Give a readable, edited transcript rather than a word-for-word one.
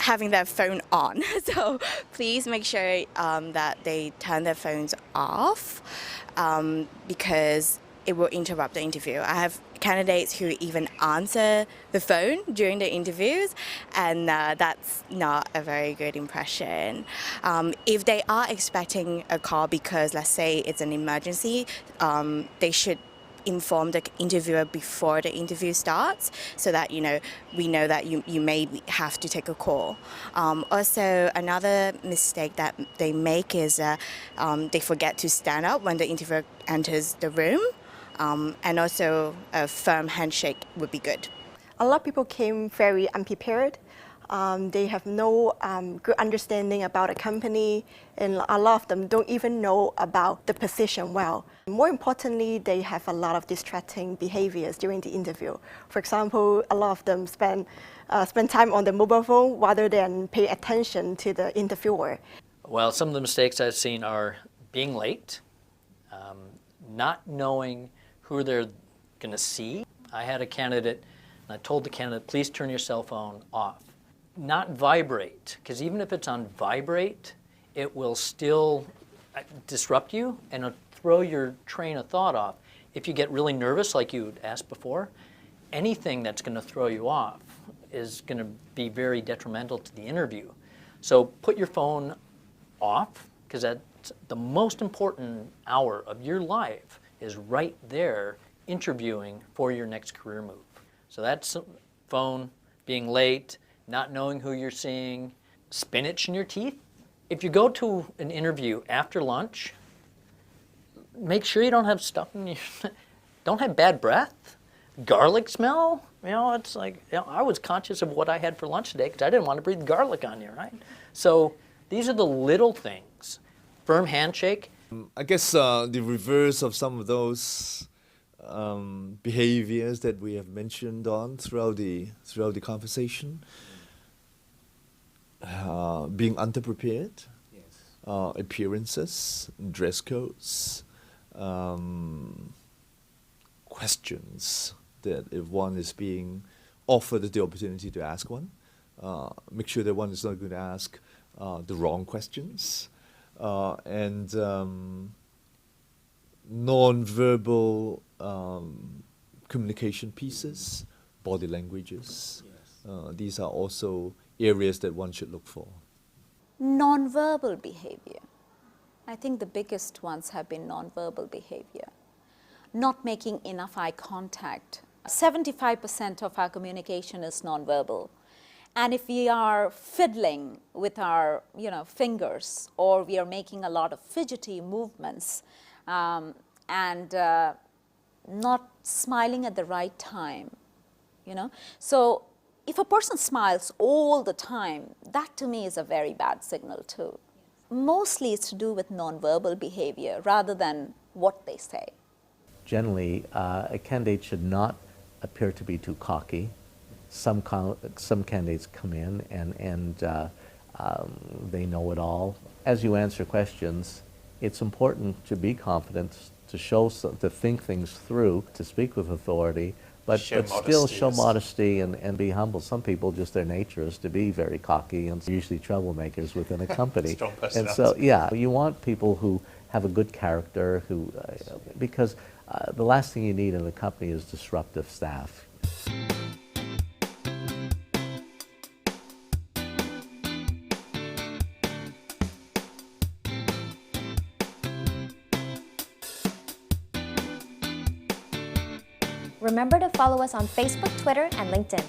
having their phone on. So please make sure that they turn their phones off because it will interrupt the interview. I have candidates who even answer the phone during the interviews, and that's not a very good impression. If they are expecting a call because, let's say, it's an emergency, they should inform the interviewer before the interview starts so that we know that you may have to take a call. Also, another mistake that they make is they forget to stand up when the interviewer enters the room, and also a firm handshake would be good. A lot of people came very unprepared. They have no good understanding about a company, and a lot of them don't even know about the position well. More importantly, they have a lot of distracting behaviors during the interview. For example, a lot of them spend time on the mobile phone rather than pay attention to the interviewer. Well, some of the mistakes I've seen are being late, not knowing who they're going to see. I had a candidate, and I told the candidate, please turn your cell phone off. Not vibrate, because even if it's on vibrate, it will still disrupt you and it'll throw your train of thought off. If you get really nervous, like you asked before, anything that's going to throw you off is going to be very detrimental to the interview. So put your phone off, because that's the most important hour of your life is right there interviewing for your next career move. So that's phone, being late, not knowing who you're seeing, spinach in your teeth. If you go to an interview after lunch, make sure you don't have stuff in your, don't have bad breath, garlic smell. It's like, I was conscious of what I had for lunch today because I didn't want to breathe garlic on you, right? So these are the little things. Firm handshake. I guess the reverse of some of those behaviors that we have mentioned on throughout the conversation. Being underprepared, yes. Appearances, dress codes, questions that if one is being offered the opportunity to ask one, make sure that one is not going to ask the wrong questions, and non-verbal communication pieces, body languages. Yes. These are also areas that one should look for. Non-verbal behavior. I think the biggest ones have been non-verbal behavior. Not making enough eye contact. 75% of our communication is non-verbal. And if we are fiddling with our fingers, or we are making a lot of fidgety movements, and not smiling at the right time, So if a person smiles all the time, that to me is a very bad signal too. Mostly it's to do with non-verbal behavior rather than what they say. Generally, a candidate should not appear to be too cocky. Some candidates come in and they know it all. As you answer questions, it's important to be confident, to think things through, to speak with authority, but still show modesty and be humble. Some people, just their nature is to be very cocky, and usually troublemakers within a company. And so, you want people who have a good character, because the last thing you need in a company is disruptive staff. Remember to follow us on Facebook, Twitter, and LinkedIn.